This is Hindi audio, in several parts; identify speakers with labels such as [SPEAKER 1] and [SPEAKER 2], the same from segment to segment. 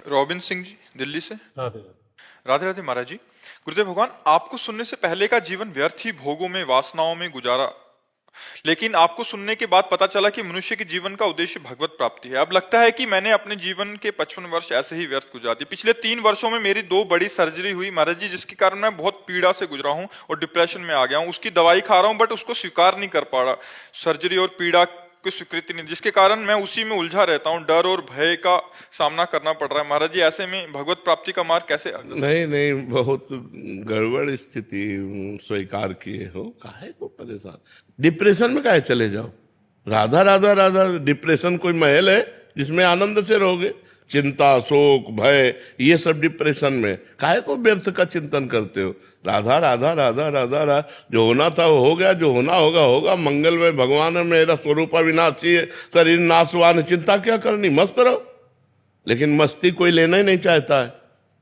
[SPEAKER 1] रॉबिन सिंह जी, दिल्ली से।
[SPEAKER 2] राधे।
[SPEAKER 1] राधे राधे महाराज जी। गुरुदेव भगवान, आपको सुनने से पहले का जीवन व्यर्थ ही भोगों में, वासनाओं में गुजारा, लेकिन आपको सुनने के बाद पता चला कि मनुष्य के जीवन का उद्देश्य भगवत प्राप्ति है। अब लगता है कि मैंने अपने जीवन के 55 वर्ष ऐसे ही व्यर्थ गुजार दिए। पिछले 3 वर्षों में मेरी 2 बड़ी सर्जरी हुई महाराज जी, जिसके कारण मैं बहुत पीड़ा से गुजरा हूं और डिप्रेशन में आ गया हूं। उसकी दवाई खा रहा हूं बट उसको स्वीकार नहीं कर पा रहा, सर्जरी और पीड़ा की स्वीकृति नहीं, जिसके कारण मैं उसी में उलझा रहता हूं। डर और भय का सामना करना पड़ रहा है महाराज जी। ऐसे में भगवत प्राप्ति का मार्ग कैसे
[SPEAKER 3] नहीं नहीं, बहुत गड़बड़ स्थिति स्वीकार किए हो, काहे को परेशान, डिप्रेशन में काहे चले जाओ। राधा राधा राधा, डिप्रेशन कोई महल है जिसमें आनंद से रहोगे? चिंता, शोक, भय, ये सब डिप्रेशन में काहे को व्यर्थ का चिंतन करते हो? राधा राधा राधा राधा राधा, जो होना था वो हो गया, जो होना होगा होगा। मंगलमय भगवान है, मेरा स्वरूप अविनाशी है, शरीर नाशवान है, चिंता क्या करनी, मस्त रहो। लेकिन मस्ती कोई लेना ही नहीं चाहता है।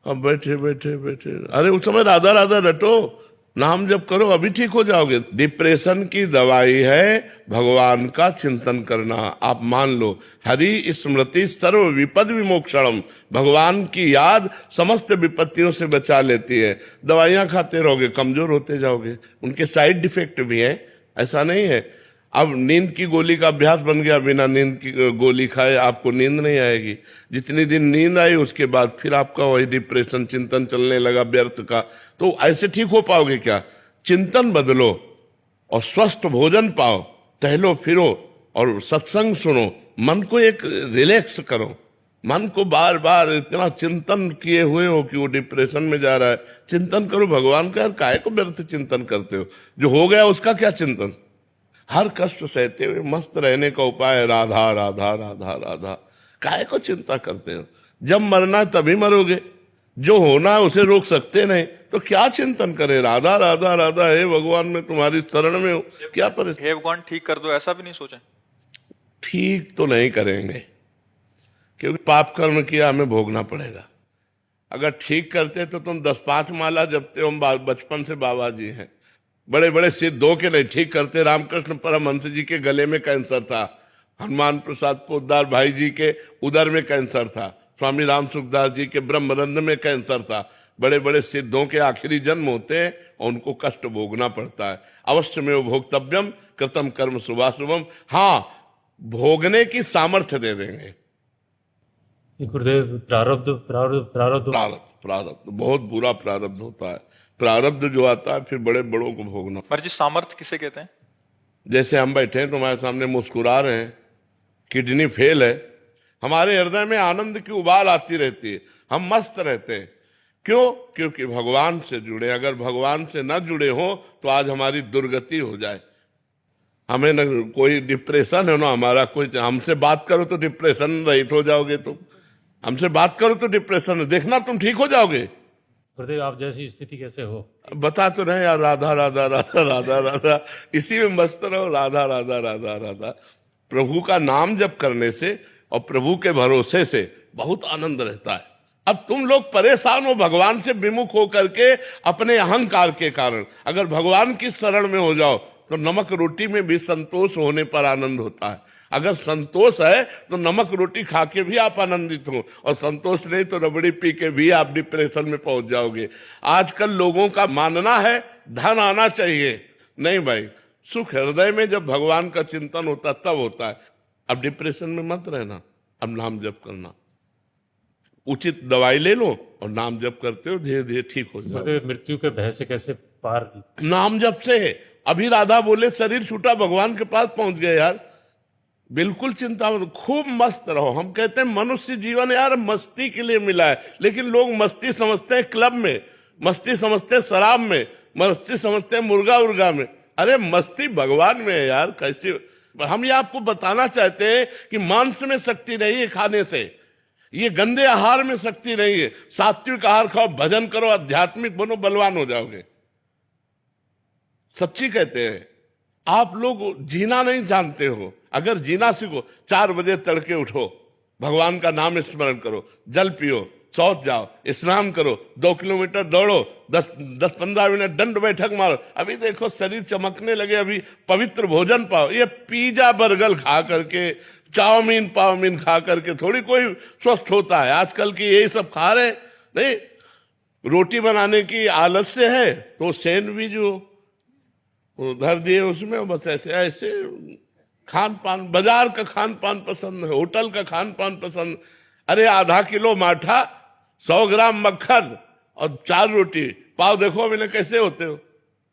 [SPEAKER 3] अब बैठे बैठे बैठे, अरे उस समय राधा राधा रटो, नाम जप करो, अभी ठीक हो जाओगे। डिप्रेशन की दवाई है भगवान का चिंतन करना। आप मान लो, हरि स्मृति सर्व विपद विमोक्षणम, भगवान की याद समस्त विपत्तियों से बचा लेती है। दवाइयां खाते रहोगे, कमजोर होते जाओगे। उनके साइड इफेक्ट भी हैं, ऐसा नहीं है। अब नींद की गोली का अभ्यास बन गया, बिना नींद की गोली खाए आपको नींद नहीं आएगी। जितनी दिन नींद आई उसके बाद फिर आपका वही डिप्रेशन चिंतन चलने लगा व्यर्थ का। तो ऐसे ठीक हो पाओगे क्या? चिंतन बदलो और स्वस्थ भोजन पाओ, टहलो फिरो और सत्संग सुनो, मन को एक रिलैक्स करो। मन को बार बार इतना चिंतन किए हुए हो कि वो डिप्रेशन में जा रहा है, चिंतन करो भगवान का। यार काहे को व्यर्थ चिंतन करते हो? जो हो गया उसका क्या चिंतन? हर कष्ट सहते हुए मस्त रहने का उपाय है राधा राधा राधा राधा। काहे को चिंता करते हो? जब मरना है तभी मरोगे, जो होना है उसे रोक सकते नहीं, तो क्या चिंतन करें? राधा राधा राधा, हे भगवान मैं तुम्हारी शरण में हूं, क्या परेशान।
[SPEAKER 1] हे भगवान ठीक कर दो, ऐसा भी नहीं सोचा?
[SPEAKER 3] ठीक तो नहीं करेंगे, क्योंकि पाप कर्म किया हमें भोगना पड़ेगा। अगर ठीक करते तो तुम 10-5 माला जपते हो, हम बचपन से बाबा जी हैं, बड़े बड़े सिद्धों के नहीं ठीक करते। रामकृष्ण परमहंस जी के गले में कैंसर था, हनुमान प्रसाद पोद्दार भाई जी के उदर में कैंसर था, स्वामी राम सुखदास जी के ब्रह्मरंध में कैंसर था। बड़े बड़े सिद्धों के आखिरी जन्म होते हैं और उनको कष्ट भोगना पड़ता है। अवश्य में वो भोक्तव्यम कृतम कर्म शुभाशुभम। हाँ, भोगने की सामर्थ्य दे देंगे।
[SPEAKER 2] गुरुदेव, प्रारब्ध प्रारब्ध प्रारब्ध
[SPEAKER 3] प्रारब्ध प्रारब्ध बहुत बुरा प्रारब्ध होता है। प्रारब्ध जो आता है फिर बड़े बड़ों को भोगना।
[SPEAKER 1] पर जी सामर्थ्य किसे कहते हैं?
[SPEAKER 3] जैसे हम बैठे हैं तुम्हारे सामने मुस्कुरा रहे हैं, किडनी फेल है, हमारे हृदय में आनंद की उबाल आती रहती है, हम मस्त रहते हैं। क्यों? क्योंकि भगवान से जुड़े। अगर भगवान से न जुड़े हो तो आज हमारी दुर्गति हो जाए। हमें न कोई डिप्रेशन है ना हमारा, कोई हमसे बात करो तो डिप्रेशन रहित हो जाओगे। तुम हमसे बात करो तो डिप्रेशन देखना, तुम ठीक हो जाओगे।
[SPEAKER 2] गुरुदेव, आप जैसी स्थिति कैसे हो?
[SPEAKER 3] बता तो रहे यार, राधा राधा राधा राधा राधा, इसी में मस्त रहो, राधा राधा राधा राधा। प्रभु का नाम जप करने से और प्रभु के भरोसे से बहुत आनंद रहता है। अब तुम लोग परेशान हो भगवान से विमुख होकर के अपने अहंकार के कारण। अगर भगवान की शरण में हो जाओ तो नमक रोटी में भी संतोष होने पर आनंद होता है। अगर संतोष है तो नमक रोटी खा के भी आप आनंदित हो, और संतोष नहीं तो रबड़ी पी के भी आप डिप्रेशन में पहुंच जाओगे। आजकल लोगों का मानना है धन आना चाहिए। नहीं भाई, सुख हृदय में जब भगवान का चिंतन होता तब होता है। अब डिप्रेशन में मत रहना, अब नाम जप करना, उचित दवाई ले लो और नाम जप करते हो, धीरे धीरे ठीक हो जाओ।
[SPEAKER 2] मृत्यु के भय से कैसे पार?
[SPEAKER 3] नाम जप से। अभी राधा बोले शरीर छूटा, भगवान के पास पहुंच गए यार। बिल्कुल चिंता मत, खूब मस्त रहो। हम कहते हैं मनुष्य जीवन यार मस्ती के लिए मिला है, लेकिन लोग मस्ती समझते हैं क्लब में, मस्ती समझते हैं शराब में, मस्ती समझते हैं मुर्गा उर्गा में। अरे मस्ती भगवान में है यार। कैसे? हम ये आपको बताना चाहते हैं कि मांस में शक्ति नहीं है खाने से, ये गंदे आहार में शक्ति नहीं है। सात्विक आहार खाओ, भजन करो, आध्यात्मिक बनो, बलवान हो जाओगे। सच्ची कहते हैं। आप लोग जीना नहीं जानते हो, अगर जीना सीखो, 4 बजे तड़के उठो, भगवान का नाम स्मरण करो, जल पियो, शौच जाओ, स्नान करो, 2 किलोमीटर दौड़ो, 10-15 मिनट दंड बैठक मारो। अभी देखो शरीर चमकने लगे, अभी पवित्र भोजन पाओ। ये पिज्जा बर्गर खा करके चाउमीन पाउमीन खा करके थोड़ी कोई स्वस्थ होता है। आजकल की यही सब खा रहे हैं। नहीं, रोटी बनाने की आलस से है तो सैंडविच जो धर दिए उसमें, बस ऐसे ऐसे खान पान, बाजार का खान पान पसंद है, होटल का खान पान पसंद। अरे आधा किलो माठा, 100 ग्राम मक्खन और 4 रोटी, पाव देखो मैंने कैसे होते हो,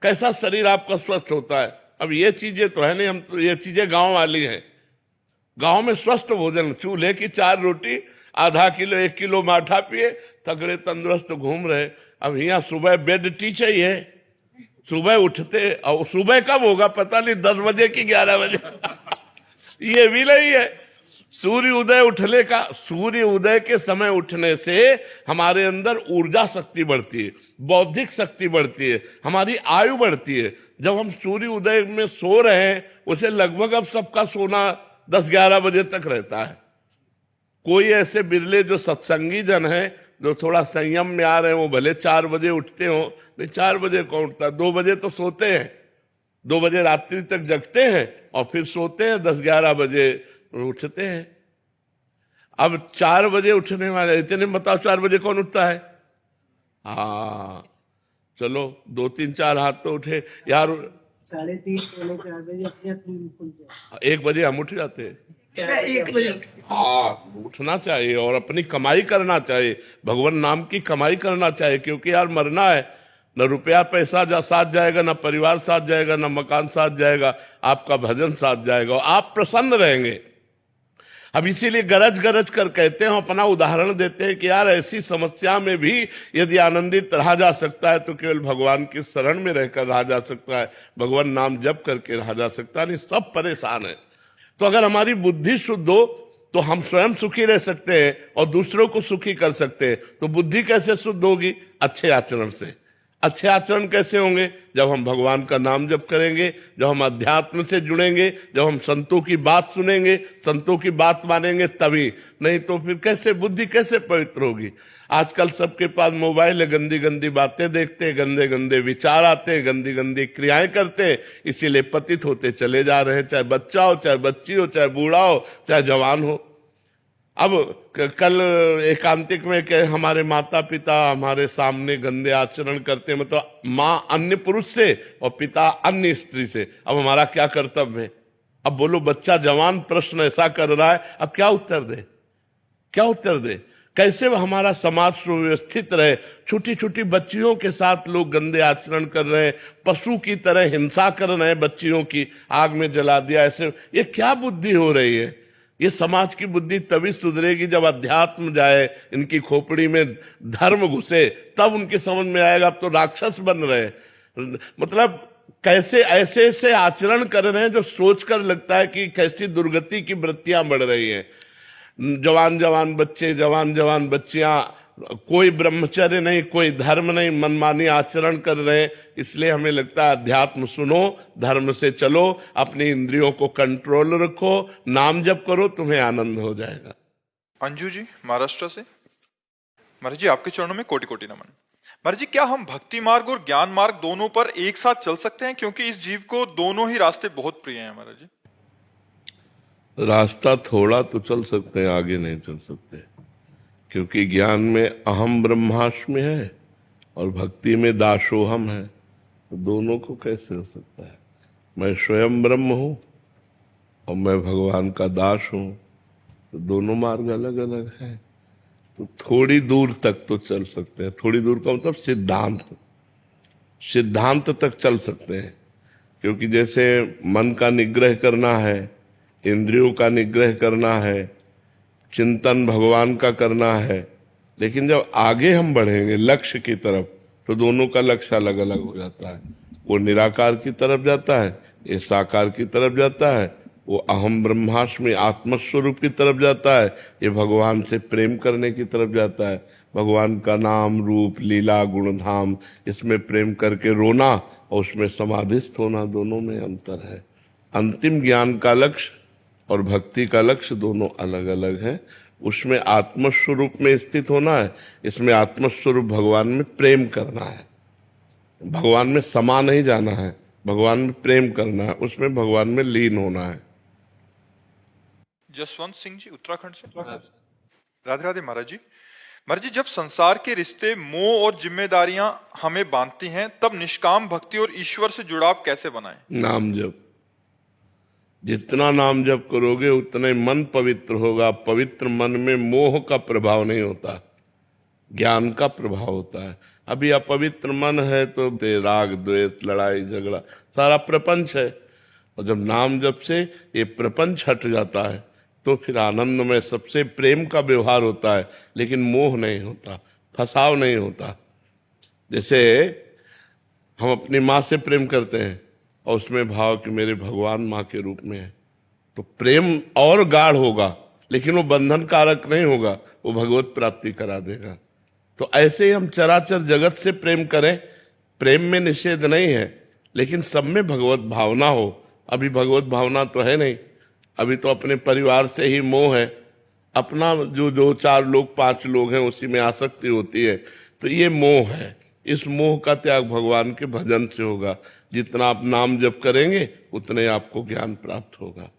[SPEAKER 3] कैसा शरीर आपका स्वस्थ होता है। अब ये चीजें तो है नहीं, हम तो ये चीजें गांव वाली हैं। गांव में स्वस्थ भोजन, चूल्हे की 4 रोटी, आधा किलो 1 किलो माठा पिए, तगड़े तंदुरुस्त घूम रहे। अब यहाँ सुबह बेड टी चाहिए, सुबह उठते, और सुबह कब होगा पता नहीं, 10 बजे की 11 बजे ये भी नहीं है। सूर्य उदय के समय उठने से हमारे अंदर ऊर्जा शक्ति बढ़ती है, बौद्धिक शक्ति बढ़ती है, हमारी आयु बढ़ती है। जब हम सूर्य उदय में सो रहे हैं, उसे लगभग अब सबका सोना 10-11 बजे तक रहता है। कोई ऐसे बिरले जो सत्संगी जन है, जो थोड़ा संयम में आ रहे हैं, वो भले 4 बजे उठते हो। नहीं, 4 बजे कौन उठता, 2 बजे तो सोते हैं, 2 बजे रात्रि तक जगते हैं और फिर सोते हैं, 10-11 बजे उठते हैं। अब 4 बजे उठने वाले इतने, बताओ 4 बजे कौन उठता है? हाँ चलो 2-3-4 हाथ तो उठे यार।
[SPEAKER 4] 3:30 पौने 4 बजे अपने आप नींद खुल जाए।
[SPEAKER 3] 1 बजे हम उठ जाते हैं।
[SPEAKER 4] 1 बजे
[SPEAKER 3] हाँ, उठना चाहिए और अपनी कमाई करना चाहिए, भगवान नाम की कमाई करना चाहिए, क्योंकि यार मरना है। न रुपया पैसा साथ जाएगा, न परिवार साथ जाएगा, न मकान साथ जाएगा, आपका भजन साथ जाएगा और आप प्रसन्न रहेंगे। अब इसीलिए गरज गरज कर कहते हैं, अपना उदाहरण देते हैं कि यार ऐसी समस्या में भी यदि आनंदित रहा जा सकता है तो केवल भगवान की शरण में रहकर रहा जा सकता है, भगवान नाम जप करके रहा जा सकता है। नहीं, सब परेशान है। तो अगर हमारी बुद्धि शुद्ध हो तो हम स्वयं सुखी रह सकते हैं और दूसरों को सुखी कर सकते हैं। तो बुद्धि कैसे शुद्ध होगी? अच्छे आचरण से। अच्छे आचरण कैसे होंगे? जब हम भगवान का नाम जप करेंगे, जब हम अध्यात्म से जुड़ेंगे, जब हम संतों की बात सुनेंगे, संतों की बात मानेंगे, तभी। नहीं तो फिर कैसे बुद्धि कैसे पवित्र होगी? आजकल सबके पास मोबाइल है, गंदी गंदी बातें देखते हैं, गंदे गंदे विचार आते हैं, गंदी गंदी क्रियाएं करते हैं, इसीलिए पतित होते चले जा रहे हैं। चाहे बच्चा हो, चाहे बच्ची हो, चाहे बूढ़ा हो, चाहे जवान हो। अब कल एकांतिक में के हमारे माता पिता हमारे सामने गंदे आचरण करते हैं, मतलब माँ अन्य पुरुष से और पिता अन्य स्त्री से। अब हमारा क्या कर्तव्य है? अब बोलो, बच्चा जवान प्रश्न ऐसा कर रहा है, अब क्या उत्तर दे? क्या उत्तर दे? कैसे हमारा समाज सुव्यवस्थित रहे? छोटी छोटी बच्चियों के साथ लोग गंदे आचरण कर रहे हैं, पशु की तरह हिंसा कर रहे हैं, बच्चियों की आग में जला दिया। ऐसे ये क्या बुद्धि हो रही है? ये समाज की बुद्धि तभी सुधरेगी जब अध्यात्म जाए, इनकी खोपड़ी में धर्म घुसे, तब उनकी समझ में आएगा। अब तो राक्षस बन रहे हैं। मतलब कैसे ऐसे ऐसे आचरण कर रहे हैं जो सोचकर लगता है कि कैसी दुर्गति की वृत्तियां बढ़ रही हैं। जवान जवान बच्चे, जवान जवान बच्चियां, कोई ब्रह्मचर्य नहीं, कोई धर्म नहीं, मनमानी आचरण कर रहे हैं। इसलिए हमें लगता है अध्यात्म सुनो, धर्म से चलो, अपनी इंद्रियों को कंट्रोल रखो, नाम जप करो, तुम्हें आनंद हो जाएगा।
[SPEAKER 1] अंजू जी महाराष्ट्र से। महाराज जी, आपके चरणों में कोटि कोटि नमन। महाराज जी, क्या हम भक्ति मार्ग और ज्ञान मार्ग दोनों पर एक साथ चल सकते हैं? क्योंकि इस जीव को दोनों ही रास्ते बहुत प्रिय हैं। महाराज जी,
[SPEAKER 3] रास्ता थोड़ा तो चल सकते हैं, आगे नहीं चल सकते, क्योंकि ज्ञान में अहम ब्रह्मास्मि है और भक्ति में दासोहम है। तो दोनों को कैसे हो सकता है? मैं स्वयं ब्रह्म हूं और मैं भगवान का दास हूं, तो दोनों मार्ग अलग अलग हैं। तो थोड़ी दूर तक तो चल सकते हैं। थोड़ी दूर का मतलब सिद्धांत तक चल सकते हैं। क्योंकि जैसे मन का निग्रह करना है, इंद्रियों का निग्रह करना है, चिंतन भगवान का करना है, लेकिन जब आगे हम बढ़ेंगे लक्ष्य की तरफ, तो दोनों का लक्ष्य अलग अलग हो जाता है। वो निराकार की तरफ जाता है, ये साकार की तरफ जाता है। वो अहम ब्रह्मास्मि आत्मस्वरूप की तरफ जाता है, ये भगवान से प्रेम करने की तरफ जाता है। भगवान का नाम रूप लीला गुणधाम, इसमें प्रेम करके रोना और उसमें समाधिस्थ होना, दोनों में अंतर है। अंतिम ज्ञान का लक्ष्य और भक्ति का लक्ष्य दोनों अलग अलग हैं। उसमें आत्मस्वरूप में स्थित होना है, इसमें आत्मस्वरूप भगवान में प्रेम करना है। भगवान में समा नहीं जाना है, भगवान में प्रेम करना है, उसमें भगवान में लीन होना है।
[SPEAKER 1] जसवंत सिंह जी उत्तराखंड से। राधे राधे महाराज जी। महाराज जी, जब संसार के रिश्ते, मोह और जिम्मेदारियां हमें बांधती हैं, तब निष्काम भक्ति और ईश्वर से जुड़ाव कैसे बनाएं?
[SPEAKER 3] नाम जप, जितना नाम जप करोगे उतना ही मन पवित्र होगा। पवित्र मन में मोह का प्रभाव नहीं होता, ज्ञान का प्रभाव होता है। अभी अपवित्र मन है तो राग द्वेष लड़ाई झगड़ा सारा प्रपंच है, और जब नाम जप से ये प्रपंच हट जाता है तो फिर आनंद में सबसे प्रेम का व्यवहार होता है, लेकिन मोह नहीं होता, फसाव नहीं होता। जैसे हम अपनी माँ से प्रेम करते हैं और उसमें भाव कि मेरे भगवान माँ के रूप में है, तो प्रेम और गाढ़ होगा, लेकिन वो बंधन कारक नहीं होगा, वो भगवत प्राप्ति करा देगा। तो ऐसे ही हम चराचर जगत से प्रेम करें, प्रेम में निषेध नहीं है, लेकिन सब में भगवत भावना हो। अभी भगवत भावना तो है नहीं, अभी तो अपने परिवार से ही मोह है, अपना जो 2-4 लोग 5 लोग हैं उसी में आसक्ति होती है, तो ये मोह है। इस मोह का त्याग भगवान के भजन से होगा। जितना आप नाम जप करेंगे उतने आपको ज्ञान प्राप्त होगा।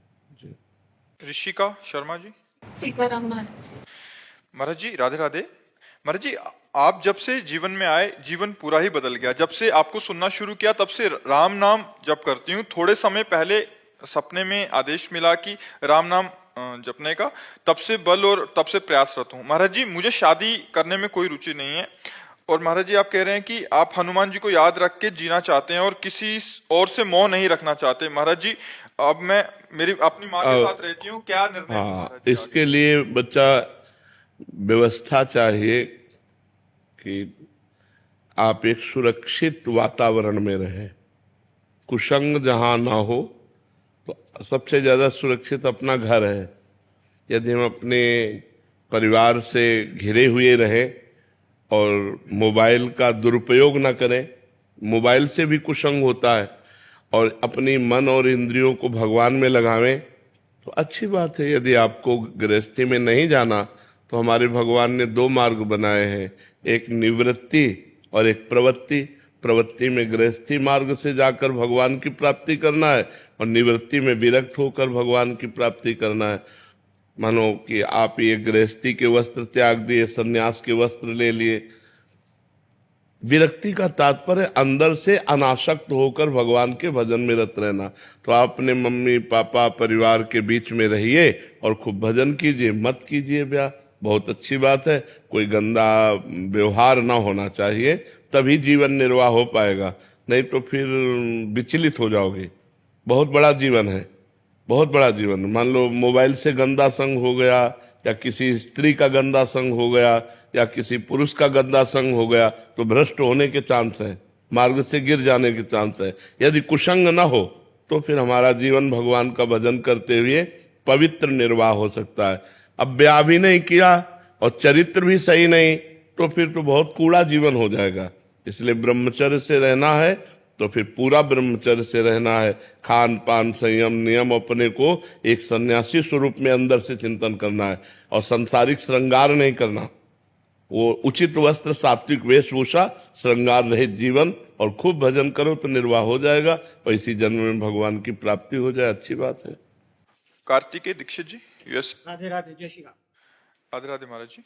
[SPEAKER 1] ऋषिका शर्मा जी।
[SPEAKER 5] सीताराम महाराज।
[SPEAKER 1] महाराज जी राधे राधे। महाराज जी, आप जब से जीवन में आए, जीवन पूरा ही बदल गया। जब से आपको सुनना शुरू किया तब से राम नाम जप करती हूँ। थोड़े समय पहले सपने में आदेश मिला कि राम नाम जपने का, तब से बल और तब से प्रयासरत हूँ। महाराज जी, मुझे शादी करने में कोई रुचि नहीं है, और महाराज जी आप कह रहे हैं कि आप हनुमान जी को याद रख के जीना चाहते हैं और किसी और से मोह नहीं रखना चाहते। महाराज जी, अब मैं मेरी अपनी माँ के साथ रहती हूँ, क्या निर्णय?
[SPEAKER 3] हाँ, इसके लिए बच्चा व्यवस्था चाहिए कि आप एक सुरक्षित वातावरण में रहें, कुसंग जहां ना हो। तो सबसे ज्यादा सुरक्षित अपना घर है। यदि हम अपने परिवार से घिरे हुए रहें और मोबाइल का दुरुपयोग ना करें, मोबाइल से भी कुसंग होता है, और अपनी मन और इंद्रियों को भगवान में लगावें तो अच्छी बात है। यदि आपको गृहस्थी में नहीं जाना तो हमारे भगवान ने 2 मार्ग बनाए हैं, एक निवृत्ति और एक प्रवृत्ति। प्रवृत्ति में गृहस्थी मार्ग से जाकर भगवान की प्राप्ति करना है, और निवृत्ति में विरक्त होकर भगवान की प्राप्ति करना है। मानो कि आप ये गृहस्थी के वस्त्र त्याग दिए, सन्यास के वस्त्र ले लिए। विरक्ति का तात्पर्य अंदर से अनासक्त होकर भगवान के भजन में रत रहना। तो आप अपने मम्मी पापा परिवार के बीच में रहिए और खूब भजन कीजिए, मत कीजिए ब्याह, बहुत अच्छी बात है। कोई गंदा व्यवहार ना होना चाहिए, तभी जीवन निर्वाह हो पाएगा, नहीं तो फिर विचलित हो जाओगे। बहुत बड़ा जीवन है, बहुत बड़ा जीवन। मान लो मोबाइल से गंदा संग हो गया, या किसी स्त्री का गंदा संग हो गया, या किसी पुरुष का गंदा संग हो गया, तो भ्रष्ट होने के चांस है, मार्ग से गिर जाने के चांस है। यदि कुसंग ना हो तो फिर हमारा जीवन भगवान का भजन करते हुए पवित्र निर्वाह हो सकता है। अब ब्याह भी नहीं किया और चरित्र भी सही नहीं, तो फिर तो बहुत कूड़ा जीवन हो जाएगा। इसलिए ब्रह्मचर्य से रहना है तो फिर पूरा ब्रह्मचर्य से रहना है। खान पान संयम नियम अपने को एक सन्यासी स्वरूप में अंदर से चिंतन करना है, और सांसारिक श्रृंगार नहीं करना। वो उचित वस्त्र, सात्विक वेशभूषा, श्रृंगार रहित जीवन, और खूब भजन करो तो निर्वाह हो जाएगा, और इसी जन्म में भगवान की प्राप्ति हो जाए, अच्छी बात है।
[SPEAKER 1] कार्तिकेय दीक्षित जी, यूएस।
[SPEAKER 4] राधे राधे, जय श्री राम।
[SPEAKER 1] राधे राधे महाराज जी।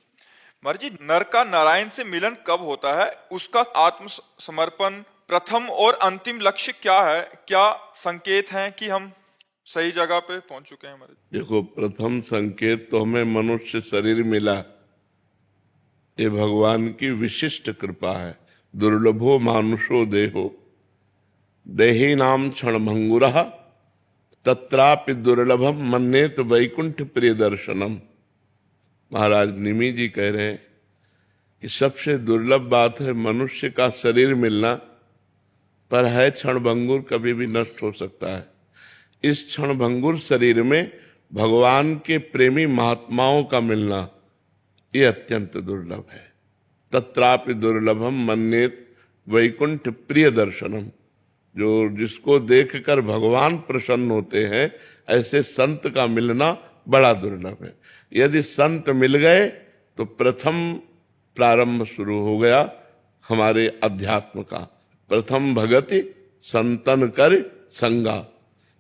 [SPEAKER 1] महाराज जी, नर का नारायण से मिलन कब होता है? उसका आत्मसमर्पण प्रथम और अंतिम लक्ष्य क्या है? क्या संकेत हैं कि हम सही जगह पे पहुंच चुके हैं? महाराज
[SPEAKER 3] देखो, प्रथम संकेत तो हमें मनुष्य शरीर मिला, ये भगवान की विशिष्ट कृपा है। दुर्लभो मानुषो देहो देही नाम क्षणभंगुरः तत्रापि दुर्लभम मन्येत वैकुंठ प्रिय दर्शनम। महाराज निमि जी कह रहे हैं कि सबसे दुर्लभ बात है मनुष्य का शरीर मिलना, पर है क्षणभंगुर, कभी भी नष्ट हो सकता है। इस क्षणभंगुर शरीर में भगवान के प्रेमी महात्माओं का मिलना, ये अत्यंत दुर्लभ है। तत्रापि दुर्लभम मन्येत वैकुंठ प्रिय दर्शनम। जो जिसको देखकर भगवान प्रसन्न होते हैं, ऐसे संत का मिलना बड़ा दुर्लभ है। यदि संत मिल गए तो प्रथम प्रारंभ शुरू हो गया हमारे अध्यात्म का। प्रथम भगति संतन कर संगा।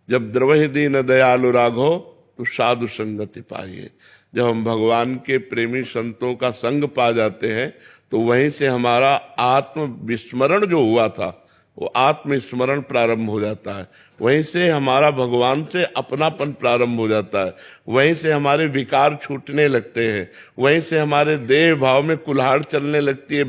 [SPEAKER 3] जब द्रवहि दीन दयालु राघो तो साधु संगति पाइए। जब हम भगवान के प्रेमी संतों का संग पा जाते हैं तो वहीं से हमारा आत्म विस्मरण जो हुआ था वो आत्म स्मरण प्रारंभ हो जाता है। वहीं से हमारा भगवान से अपनापन प्रारंभ हो जाता है। वहीं से हमारे विकार छूटने लगते हैं। वहीं से हमारे देह भाव में कुल्हाड़ चलने लगती है,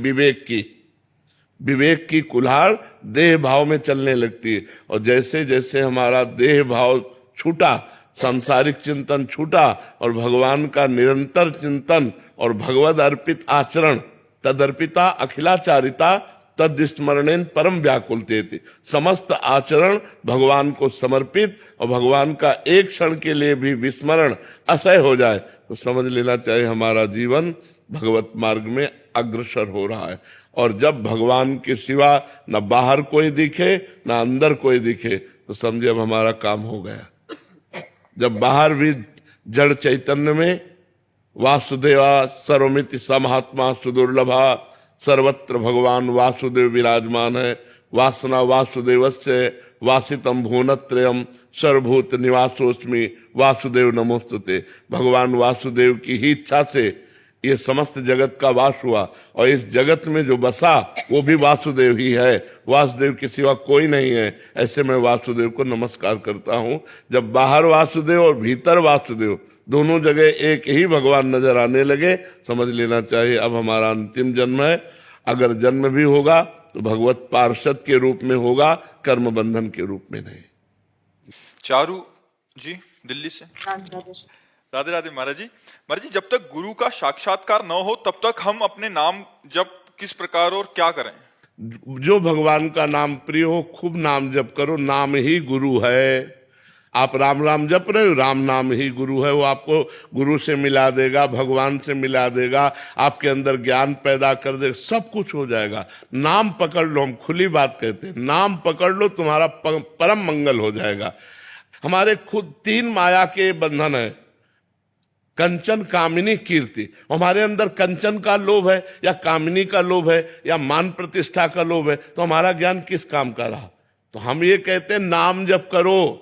[SPEAKER 3] विवेक की कुल्हाड़ देह भाव में चलने लगती है। और जैसे जैसे हमारा देह भाव छूटा, सांसारिक चिंतन छूटा और भगवान का निरंतर चिंतन और भगवद अर्पित आचरण, तदर्पिता अखिलाचारिता तद्स्मरणेन परम व्याकुलते थे। समस्त आचरण भगवान को समर्पित और भगवान का एक क्षण के लिए भी विस्मरण असह्य हो जाए तो समझ लेना चाहिए हमारा जीवन भगवत मार्ग में अग्रसर हो रहा है। और जब भगवान के सिवा न बाहर कोई दिखे न अंदर कोई दिखे तो समझे अब हमारा काम हो गया। जब बाहर भी जड़ चैतन्य में वासुदेवा सर्वमिति समहात्मा सुदुर्लभा, सर्वत्र भगवान वासुदेव विराजमान है। वासना वासुदेवस्य वासितम भुवनत्रयम् सर्वभूत निवासोस्मि वासुदेव नमोस्तुते। भगवान वासुदेव की ही इच्छा से ये समस्त जगत का वास हुआ और इस जगत में जो बसा वो भी वासुदेव ही है। वासुदेव के सिवा कोई नहीं है। ऐसे मैं वासुदेव को नमस्कार करता हूँ। जब बाहर वासुदेव और भीतर वासुदेव दोनों जगह एक ही भगवान नजर आने लगे समझ लेना चाहिए अब हमारा अंतिम जन्म है। अगर जन्म भी होगा तो भगवत पार्षद के रूप में होगा, कर्म बंधन के रूप में नहीं।
[SPEAKER 1] चारू जी दिल्ली से। राधे राधे महाराज जी। महाराज जी, जब तक गुरु का साक्षात्कार न हो तब तक हम अपने नाम जप किस प्रकार और क्या करें?
[SPEAKER 3] जो भगवान का नाम प्रिय हो खूब नाम जप करो। नाम ही गुरु है। आप राम राम जप रहे हो, राम नाम ही गुरु है। वो आपको गुरु से मिला देगा, भगवान से मिला देगा, आपके अंदर ज्ञान पैदा कर देगा, सब कुछ हो जाएगा। नाम पकड़ लो, हम खुली बात कहते हैं, नाम पकड़ लो, तुम्हारा परम मंगल हो जाएगा। हमारे खुद 3 माया के बंधन है, कंचन कामिनी कीर्ति। हमारे अंदर कंचन का लोभ है या कामिनी का लोभ है या मान प्रतिष्ठा का लोभ है तो हमारा ज्ञान किस काम का रहा? तो हम ये कहते हैं नाम जप करो।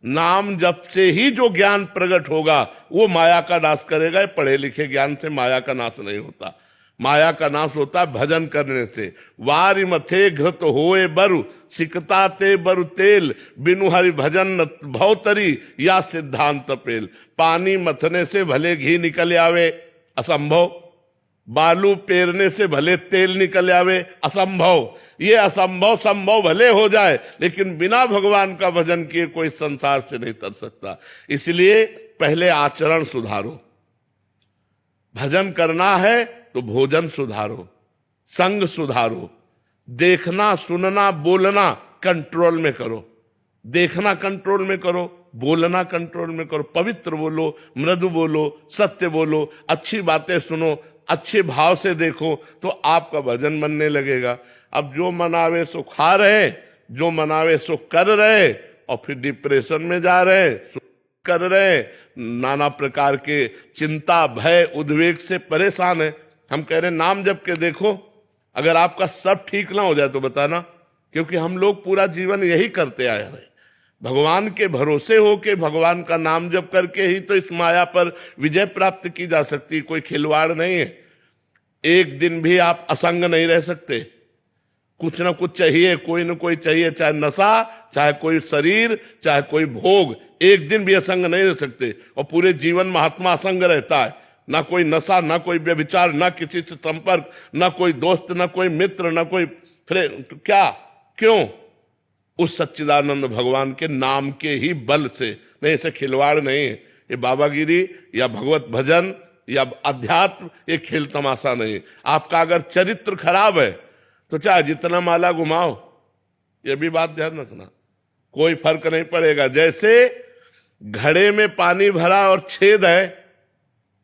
[SPEAKER 3] नाम जप से ही जो ज्ञान प्रकट होगा वो माया का नाश करेगा। पढ़े लिखे ज्ञान से माया का नाश नहीं होता। माया का नाश होता है भजन करने से। वारि मथे घृत होए बरु सिकता ते बरु तेल, बिनु हरि भजन भवतरी या सिद्धांत पेल। पानी मथने से भले घी निकल आवे असंभव, बालू पेरने से भले तेल निकल आवे असंभव। ये असंभव संभव भले हो जाए लेकिन बिना भगवान का भजन किए कोई संसार से नहीं तर सकता। इसलिए पहले आचरण सुधारो। भजन करना है तो भोजन सुधारो, संग सुधारो, देखना सुनना बोलना कंट्रोल में करो। देखना कंट्रोल में करो, बोलना कंट्रोल में करो। पवित्र बोलो, मृदु बोलो, सत्य बोलो, अच्छी बातें सुनो, अच्छे भाव से देखो तो आपका भजन बनने लगेगा। अब जो मनावे सो खा रहे, जो मनावे सो कर रहे और फिर डिप्रेशन में जा रहे, कर रहे, नाना प्रकार के चिंता भय उद्वेग से परेशान है। हम कह रहे नाम जप के देखो, अगर आपका सब ठीक ना हो जाए तो बताना, क्योंकि हम लोग पूरा जीवन यही करते आए हैं। भगवान के भरोसे हो के भगवान का नाम जप करके ही तो इस माया पर विजय प्राप्त की जा सकती। कोई खिलवाड़ नहीं है। एक दिन भी आप असंग नहीं रह सकते। कुछ ना कुछ चाहिए, कोई ना कोई चाहिए, चाहे नशा, चाहे कोई शरीर, चाहे कोई भोग। एक दिन भी असंग नहीं रह सकते। और पूरे जीवन महात्मा असंग रहता है। ना कोई नशा, ना कोई व्यभिचार, ना किसी से संपर्क, ना कोई दोस्त, ना कोई मित्र, ना कोई फ्रेंड। तो क्या क्यों? उस सच्चिदानंद भगवान के नाम के ही बल से। नहीं, ऐसे खिलवाड़ नहीं है। ये बाबागिरी या भगवत भजन या अध्यात्म ये खेल तमाशा नहीं। आपका अगर चरित्र खराब है तो चाहे जितना माला घुमाओ, ये भी बात ध्यान रखना, कोई फर्क नहीं पड़ेगा। जैसे घड़े में पानी भरा और छेद है,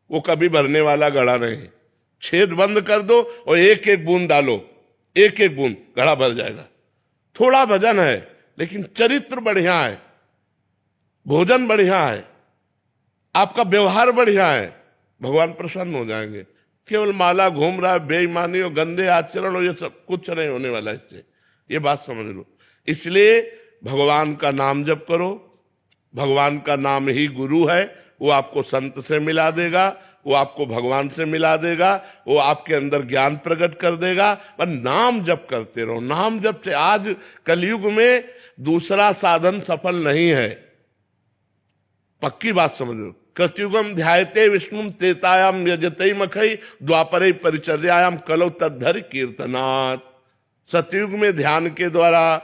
[SPEAKER 3] वो कभी भरने वाला घड़ा नहीं। छेद बंद कर दो और एक एक बूंद डालो, एक एक बूंद, घड़ा भर जाएगा। थोड़ा भजन है लेकिन चरित्र बढ़िया है, भोजन बढ़िया है, आपका व्यवहार बढ़िया है, भगवान प्रसन्न हो जाएंगे। केवल माला घूम रहा है, बेईमानी और गंदे आचरण और ये सब कुछ नहीं होने वाला इससे। ये बात समझ लो। इसलिए भगवान का नाम जप करो, भगवान का नाम ही गुरु है। वो आपको संत से मिला देगा, वो आपको भगवान से मिला देगा, वो आपके अंदर ज्ञान प्रकट कर देगा। पर नाम जप करते रहो, नाम जप से। आज कलयुग में दूसरा साधन सफल नहीं है, पक्की बात समझो। कृतयुगम ध्यायते विष्णुम त्रेतायाम यजते मखई द्वापरे परिचर्यायाम कलौ तद्धर कीर्तनात्। सतयुग में ध्यान के द्वारा,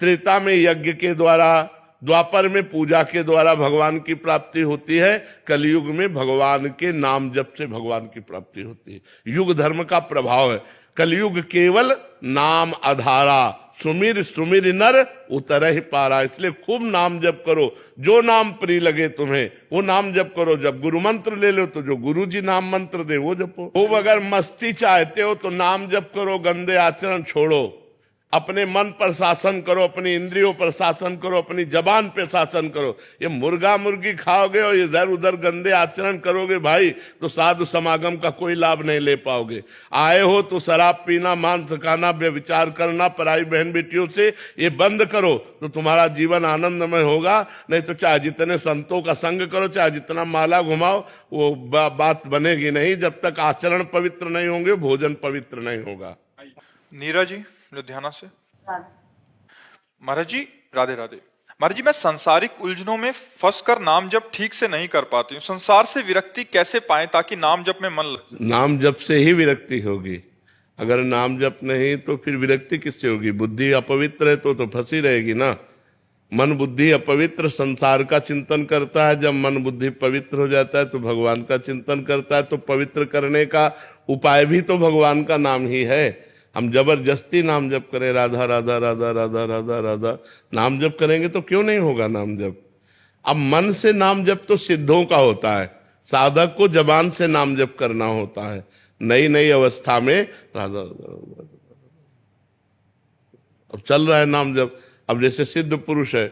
[SPEAKER 3] त्रेता में यज्ञ के द्वारा, द्वापर में पूजा के द्वारा भगवान की प्राप्ति होती है। कलयुग में भगवान के नाम जप से भगवान की प्राप्ति होती है। युग धर्म का प्रभाव है। कलयुग केवल नाम आधारा, सुमिर सुमिर नर उतर ही पारा। इसलिए खूब नाम जप करो, जो नाम प्रिय लगे तुम्हें वो नाम जप करो। जब गुरु मंत्र ले लो तो जो गुरु जी नाम मंत्र दे वो जपो। खूब अगर मस्ती चाहते हो तो नाम जप करो, गंदे आचरण छोड़ो, अपने मन पर शासन करो, अपनी इंद्रियों पर शासन करो, अपनी जबान पे शासन करो। ये मुर्गा मुर्गी खाओगे और इधर उधर गंदे आचरण करोगे भाई, तो साधु समागम का कोई लाभ नहीं ले पाओगे। आए हो तो शराब पीना, मांस खाना, व्यभिचार करना, पराई बहन बेटियों से ये बंद करो तो तुम्हारा जीवन आनंदमय होगा। नहीं तो चाहे जितने संतों का संग करो, चाहे जितना माला घुमाओ, वो बात बनेगी नहीं। जब तक आचरण पवित्र नहीं होंगे, भोजन पवित्र नहीं होगा।
[SPEAKER 1] नीरा जी लुधियाना से। महाराज जी राधे राधे। महाराज जी, मैं सांसारिक उलझनों में फंसकर नाम जप ठीक से नहीं कर पाती हूँ। संसार से विरक्ति कैसे पाएं ताकि नाम जप में मन लगे?
[SPEAKER 3] नाम जप से ही विरक्ति होगी। अगर नाम जप नहीं तो फिर विरक्ति किससे होगी? बुद्धि अपवित्र है तो फंसी रहेगी ना। मन बुद्धि अपवित्र संसार का चिंतन करता है। जब मन बुद्धि पवित्र हो जाता है तो भगवान का चिंतन करता है। तो पवित्र करने का उपाय भी तो भगवान का नाम ही है। हम जबरदस्ती नाम जप करें, राधा राधा राधा राधा राधा राधा, नाम जप करेंगे तो क्यों नहीं होगा नाम जप? अब मन से नाम जप तो सिद्धों का होता है, साधक को जबान से नाम जप करना होता है। नई नई अवस्था में राधा राधा, अब चल रहा है नाम जप। अब जैसे सिद्ध पुरुष है,